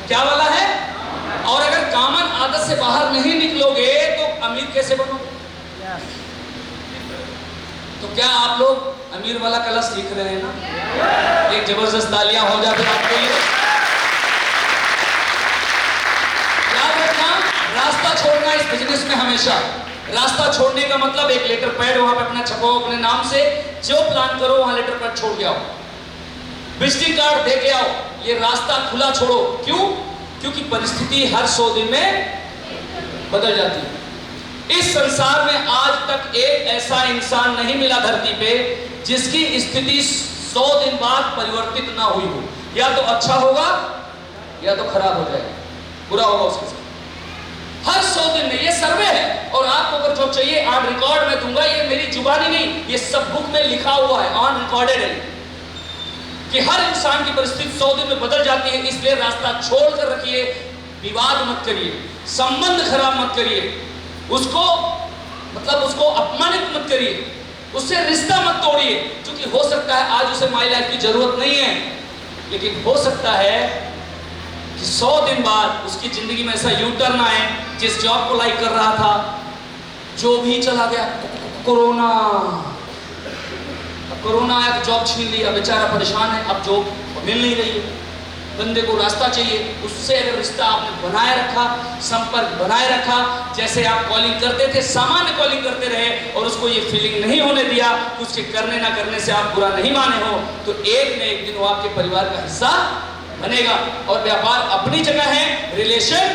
क्या वाला है? और अगर कॉमन आदत से बाहर नहीं निकलोगे तो अमीर कैसे बनोगे? तो क्या आप लोग अमीर वाला कला सीख रहे हैं ना? एक जबरदस्त तालियां हो जाती आपके लिए। याद रखना, रास्ता छोड़ना इस बिजनेस में हमेशा। रास्ता छोड़ने का मतलब एक लेटर पैड वहां पे अपना छपो, अपने नाम से जो प्लान करो वहां लेटर पैड छोड़ के आओ, विजिटिंग कार्ड दे के आओ। ये रास्ता खुला छोड़ो। क्यों? क्योंकि परिस्थिति हर 100 दिन में बदल जाती है। इस संसार में आज तक एक ऐसा इंसान नहीं मिला धरती पे जिसकी स्थिति 100 दिन बाद परिवर्तित ना हुई हो। या तो अच्छा होगा या तो खराब हो जाएगा, बुरा होगा उसके साथ। हर 100 दिन में ये सर्वे है, और आपको अगर जो चाहिए ऑन रिकॉर्ड में दूंगा। ये मेरी जुबानी नहीं, ये सब बुक में लिखा हुआ है, ऑन रिकॉर्डेड है कि हर इंसान की परिस्थिति 100 दिन में बदल जाती है। इसलिए रास्ता छोड़ कर रखिए, विवाद मत करिए, संबंध खराब मत करिए, उसको अपमानित मत करिए, उससे रिश्ता मत तोड़िए। क्योंकि हो सकता है आज उसे माई लाइफ की जरूरत नहीं है, लेकिन हो सकता है कि 100 दिन बाद उसकी जिंदगी में ऐसा यू टर्न आए, जिस जॉब को लाइक कर रहा था जो भी चला गया, कोरोना आया तो जॉब छीन लिया, बेचारा परेशान है, अब जॉब मिल नहीं रही है, बंदे को रास्ता चाहिए। उससे अगर रिश्ता आपने बनाए रखा, संपर्क बनाए रखा, जैसे आप कॉलिंग करते थे, सामान्य कॉलिंग करते रहे और उसको ये फीलिंग नहीं होने दिया, उसके करने ना करने से आप बुरा नहीं माने हो, तो एक न एक दिन वो आपके परिवार का हिस्सा बनेगा। और व्यापार अपनी जगह है, रिलेशन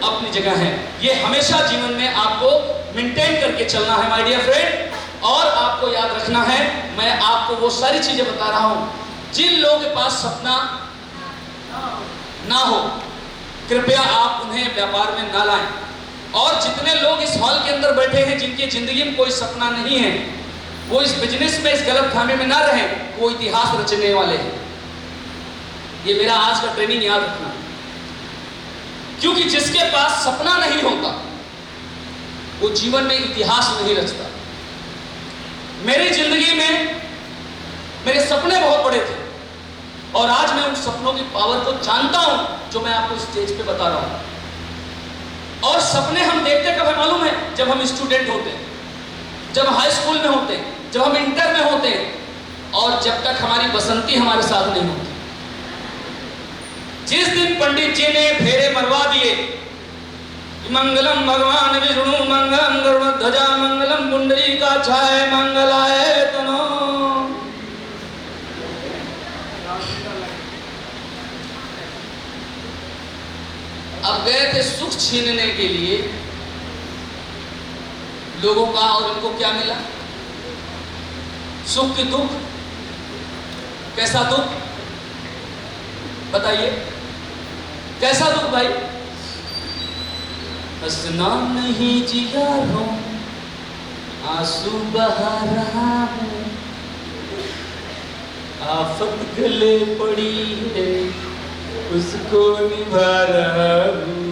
अपनी जगह है। ये हमेशा जीवन में आपको मेंटेन करके चलना है माय डियर फ्रेंड। और आपको याद रखना है, मैं आपको वो सारी चीजें बता रहा हूं जिन लोगों के पास सपना ना हो, कृपया आप उन्हें व्यापार में ना लाएं। और जितने लोग इस हॉल के अंदर बैठे हैं जिनकी जिंदगी में कोई सपना नहीं है, वो इस बिजनेस में, इस गलत खामे में ना रहें, वो इतिहास रचने वाले हैं। ये मेरा आज का ट्रेनिंग याद रखना, क्योंकि जिसके पास सपना नहीं होता वो जीवन में इतिहास नहीं रचता। मेरी जिंदगी में मेरे सपने बहुत बड़े थे और आज मैं उन सपनों की पावर को जानता हूं जो मैं आपको स्टेज पे बता रहा हूं। और सपने हम देखते कब है मालूम है? जब हम स्टूडेंट होते हैं, जब हाई स्कूल में होते हैं, जब हम इंटर में होते हैं, और जब तक हमारी बसंती हमारे साथ नहीं होती। जिस दिन पंडित जी ने फेरे मरवा दिए, मंगलम भगवान विष्णु मंगलम गरुड़ध्वजा मंगलम पुंडरीकाक्षाय मंगलाय तनो। अब गए थे सुख छीनने के लिए लोगों का, और उनको क्या मिला? सुख की दुख। कैसा दुख बताइए, कैसा दुख भाई? हंसना नहीं जिया रो, आंसू बहा रहा हूं, आफत गले पड़ी है, उसको निभा रहा हूं।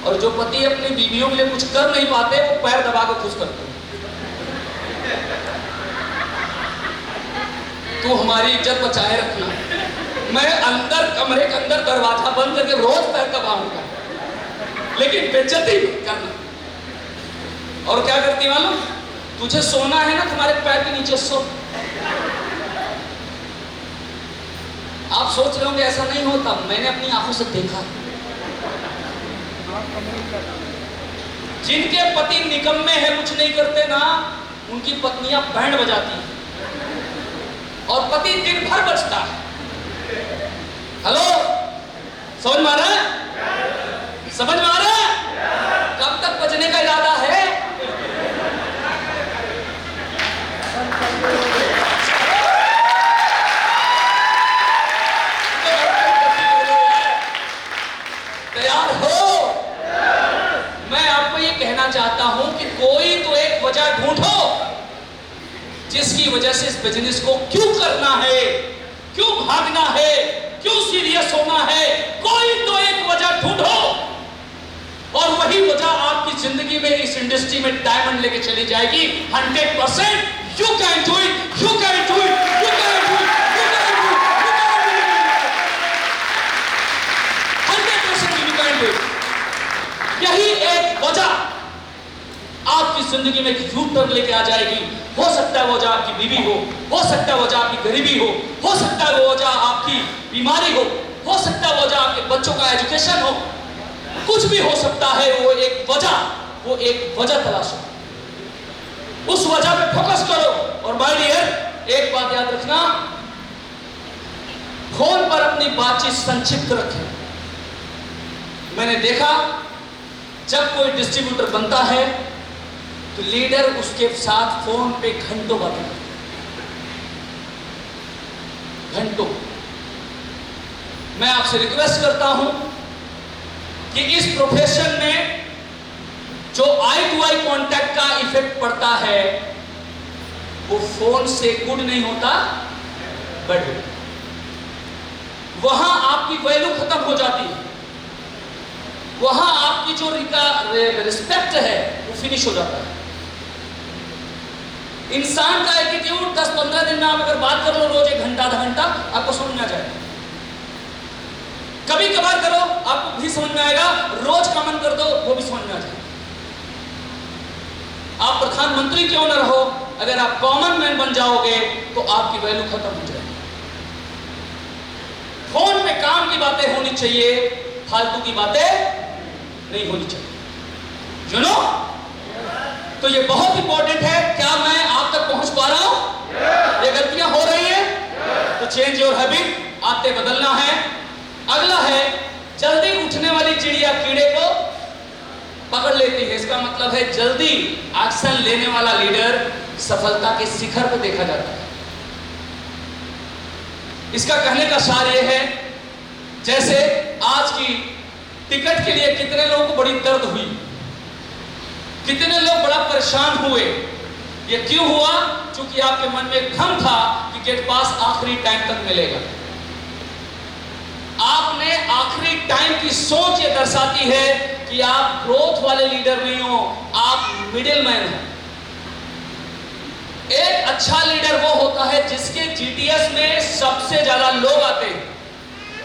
और जो पति अपनी बीवियों के लिए कुछ कर नहीं पाते, वो पैर दबा कर खुश करते हैं। तू हमारी इज्जत बचाए रखना। मैं अंदर कमरे के अंदर दरवाजा बंद करके रोज पैर दबाऊंगा, लेकिन बेइज्जती करना। और क्या करती मालूम? तुझे सोना है ना, तुम्हारे पैर के नीचे सो। आप सोच रहे होंगे ऐसा नहीं होता, मैंने अपनी आंखों से देखा। जिनके पति निकम्मे हैं, कुछ नहीं करते ना, उनकी पत्नियां बैंड बजाती हैं और पति दिन भर बजता है। हेलो, समझ में आ रहा है? समझ में आ रहा है? कब तक बजने का इरादा है? तैयार हो? मैं आपको ये कहना चाहता हूं कि कोई तो एक वजह ढूंढो जिसकी वजह से इस बिजनेस को क्यों करना है, क्यों भागना है, क्यों सीरियस होना है। कोई तो एक वजह ढूंढो, और वही वजह आपकी जिंदगी में, इस इंडस्ट्री में डायमंड लेके चली जाएगी। 100% you can do it, you can do it, you can do it, you can do it, you can do it. जिंदगी में एक यू टर्न लेके आ जाएगी। हो सकता है वो वजह आपकी बीवी हो सकता है वो वजह आपकी गरीबी हो सकता है वो वजह आपकी बीमारी हो सकता है वो वजह आपके बच्चों का एजुकेशन हो, कुछ भी हो सकता है। वो एक वजह तलाशो, उस वजह पे फोकस करो। और माय डियर, एक बात याद रखना, फोन पर अपनी बातचीत संक्षिप्त रखें। मैंने देखा जब कोई डिस्ट्रीब्यूटर बनता है तो लीडर उसके साथ फोन पे घंटों बातें करते हैं, घंटों। मैं आपसे रिक्वेस्ट करता हूं कि इस प्रोफेशन में जो आई टू आई कांटेक्ट का इफेक्ट पड़ता है वो फोन से गुड नहीं होता, बट वहां आपकी वैल्यू खत्म हो जाती है, वहां आपकी जो रिस्पेक्ट है वो फिनिश हो जाता है। इंसान का एटीट्यूड 10-15 दिन में आप अगर बात कर लो रोज 1 घंटा आधा घंटा, आपको समझ में आ जाएगा। कभी कभार करो आपको भी समझ में आएगा, रोज का मन कर दो वो भी समझ में आ जाएगा। आप प्रधानमंत्री क्यों न रहो, अगर आप कॉमन मैन बन जाओगे तो आपकी वैल्यू खत्म हो जाएगी। फोन पे काम की बातें होनी चाहिए, फालतू की बातें नहीं होनी चाहिए। यू नो, तो ये बहुत इंपॉर्टेंट है। क्या मैं आप तक पहुंच पा रहा हूं? ये गलतियां हो रही है तो चेंज योर हैबिट, आदतें बदलना है। अगला है, जल्दी उठने वाली चिड़िया कीड़े को पकड़ लेती है। इसका मतलब है जल्दी एक्शन लेने वाला लीडर सफलता के शिखर पर देखा जाता है। इसका कहने का सार यह है, जैसे आज की टिकट के लिए कितने लोगों को बड़ी दर्द हुई, कितने लोग बड़ा परेशान हुए। ये क्यों हुआ? क्योंकि आपके मन में एक भ्रम था कि गेट पास आखिरी टाइम तक मिलेगा। आपने आखिरी टाइम की सोच ये दर्शाती है कि आप ग्रोथ वाले लीडर नहीं हो, आप मिडिल मैन हो। एक अच्छा लीडर वो होता है जिसके जीटीएस में सबसे ज्यादा लोग आते हैं।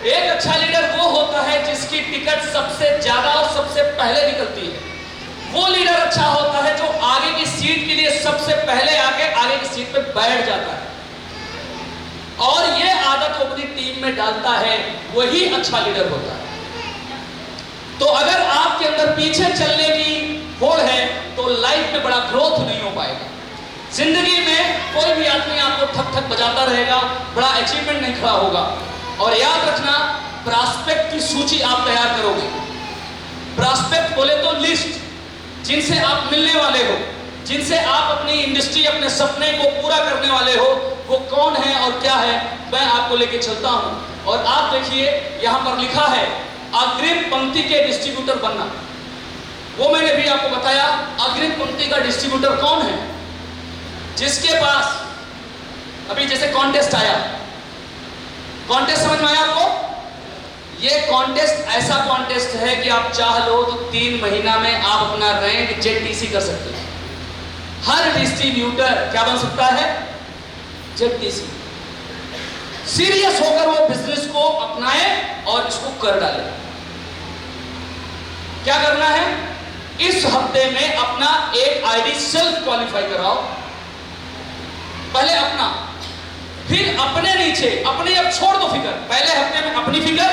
एक अच्छा लीडर वो होता है जिसकी टिकट सबसे ज्यादा और सबसे पहले निकलती है। वो लीडर अच्छा होता है जो आगे की सीट के लिए सबसे पहले आके आगे की सीट पे बैठ जाता है और ये आदत अपनी टीम में डालता है, वही अच्छा लीडर होता है। तो अगर आपके अंदर पीछे चलने की होड़ है तो लाइफ में बड़ा ग्रोथ नहीं हो पाएगा। जिंदगी में कोई भी आदमी आपको ठक ठक बजाता रहेगा, बड़ा अचीवमेंट नहीं खड़ा होगा। और याद रखना, प्रॉस्पेक्ट की सूची आप तैयार करोगे। प्रॉस्पेक्ट बोले तो लिस्ट, जिनसे आप मिलने वाले हो, जिनसे आप अपनी इंडस्ट्री, अपने सपने को पूरा करने वाले हो, वो कौन है और क्या है, मैं आपको लेके चलता हूं। और आप देखिए यहां पर लिखा है अग्रिम पंक्ति के डिस्ट्रीब्यूटर बनना। वो मैंने भी आपको बताया, अग्रिम पंक्ति का डिस्ट्रीब्यूटर कौन है? जिसके पास अभी जैसे कॉन्टेस्ट आया, कॉन्टेस्ट समझ में आया आपको? ये कॉन्टेस्ट ऐसा कॉन्टेस्ट है कि आप चाह लो तो 3 महीना में आप अपना रैंक जेटीसी कर सकते हैं। हर डिस्ट्रीब्यूटर क्या बन सकता है? जेटीसी। सीरियस होकर वो बिजनेस को अपनाए और इसको कर डाले। क्या करना है? इस हफ्ते में अपना एक आईडी सेल्फ क्वालिफाई कराओ। पहले अपना, फिर अपने नीचे, अपने अब छोड़ दो फिकर। पहले हफ्ते में अपनी फिकर,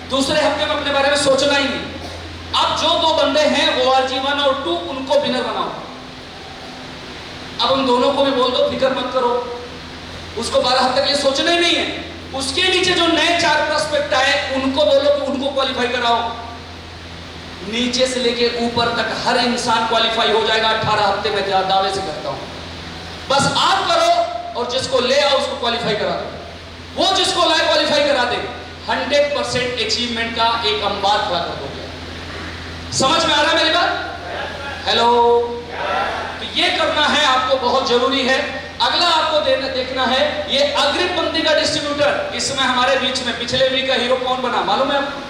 दूसरे हफ्ते में अपने बारे में सोचना ही नहीं। अब जो 2 बंदे हैं ORG 1 और 2, उनको विनर बनाओ। अब उन दोनों को भी बोल दो फिकर मत करो, उसको 12 हफ्ते के लिए सोचना ही नहीं है। उसके नीचे जो नए 4 प्रोस्पेक्ट आए उनको बोलो कि उनको क्वालिफाई कराओ। नीचे से लेके ऊपर तक हर इंसान क्वालिफाई हो जाएगा 18 हफ्ते में, दावे से कहता हूं। बस आप करो और जिसको ले आओ उसको क्वालिफाई करा दो। वो जिसको लाए क्वालिफाई करा दे, 100% अचीवमेंट का एक अंबार खड़ा कर दोगे। समझ में आ रहा है मेरी बात? हेलो। तो ये करना है आपको, बहुत जरूरी है। अगला आपको देखना है ये अग्रिम पंक्ति का डिस्ट्रीब्यूटर। इसमें हमारे बीच में पिछले वीक का हीरो कौन बना मालूम है आपको?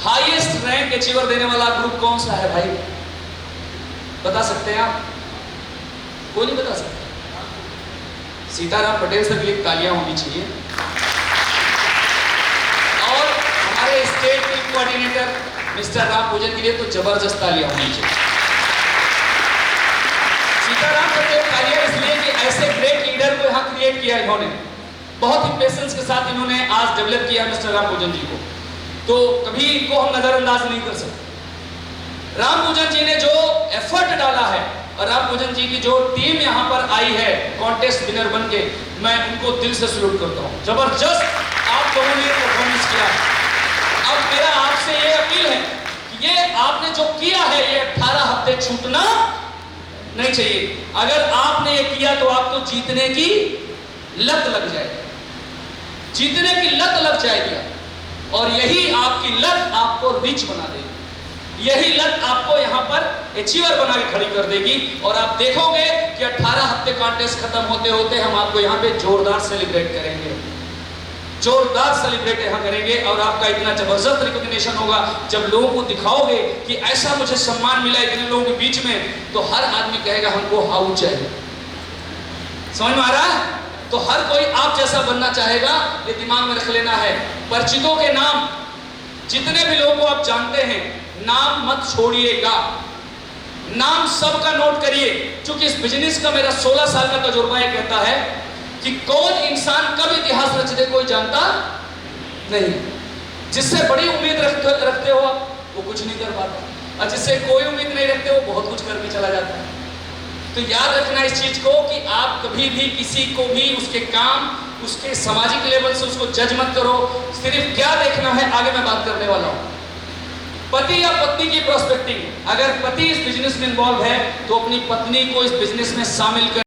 हाईएस्ट रैंक अचीवर देने वाला ग्रुप कौन सा है भाई? बता सकते हैं आप? कोई नहीं बता सकता। सीताराम पटेल सर के लिए तालियां होनी चाहिए। और हमारे state team coordinator mister Ram पूजन के लिए तो जबरदस्त तालियां होनी चाहिए। क्रिएट किया इन्होंने, बहुत ही पेशेंस के साथ इन्होंने आज डेवलप किया मिस्टर रामभोजन जी को, तो कभी इनको हम नजरअंदाज नहीं कर सकते। रामभोजन जी ने जो एफर्ट डाला है और रामभोजन जी की जो टीम यहाँ पर आई है कॉन्टेस्ट विनर बन के, मैं उनको दिल से सल्यूट करता हूँ। जबरदस्त आप लोगों ने परफॉर्मेंस किया। अब मेरा आपसे ये अपील है कि ये आपने जो किया है ये 18 हफ्ते छूटना नहीं चाहिए। अगर आपने ये किया तो आपको जीतने की लत लग जाएगी, जीतने की लत लग जाएगी, और यही आपकी लत आपको रिच बना देगी, यही लत आपको यहाँ पर अचीवर बना के खड़ी कर देगी। और आप देखोगे कि 18 हफ्ते कॉन्टेस्ट खत्म होते होते हम आपको यहाँ पे जोरदार सेलिब्रेट करेंगे, जोरदार सेलिब्रेट यहाँ करेंगे, और आपका इतना जबरदस्त रिकॉग्निशन होगा जब लोगों को दिखाओगे कि ऐसा मुझे सम्मान मिला इतने लोगों के बीच में, तो हर आदमी कहेगा हमको हाउ चाहिए। समझ में आ रहा है? तो हर कोई आप जैसा बनना चाहेगा, ये दिमाग में रख लेना है। परिचितों के नाम, जितने भी लोगों को आप जानते हैं, नाम मत छोड़िएगा, नाम सबका नोट करिए। क्योंकि इस बिजनेस का मेरा 16 साल का तजुर्बा ये कहता है कि कौन इंसान कब इतिहास रच दे कोई जानता नहीं। जिससे बड़ी उम्मीद रखते हो आप, वो कुछ नहीं कर पाता, और जिससे कोई उम्मीद नहीं रखते वो बहुत कुछ करके चला जाता है। तो याद रखना इस चीज को कि आप कभी भी किसी को भी उसके काम, उसके सामाजिक लेवल से उसको जज मत करो। सिर्फ क्या देखना है, आगे मैं बात करने वाला हूं, पति या पत्नी की प्रोस्पेक्टिंग। अगर पति इस बिजनेस में इन्वॉल्व है तो अपनी पत्नी को इस बिजनेस में शामिल कर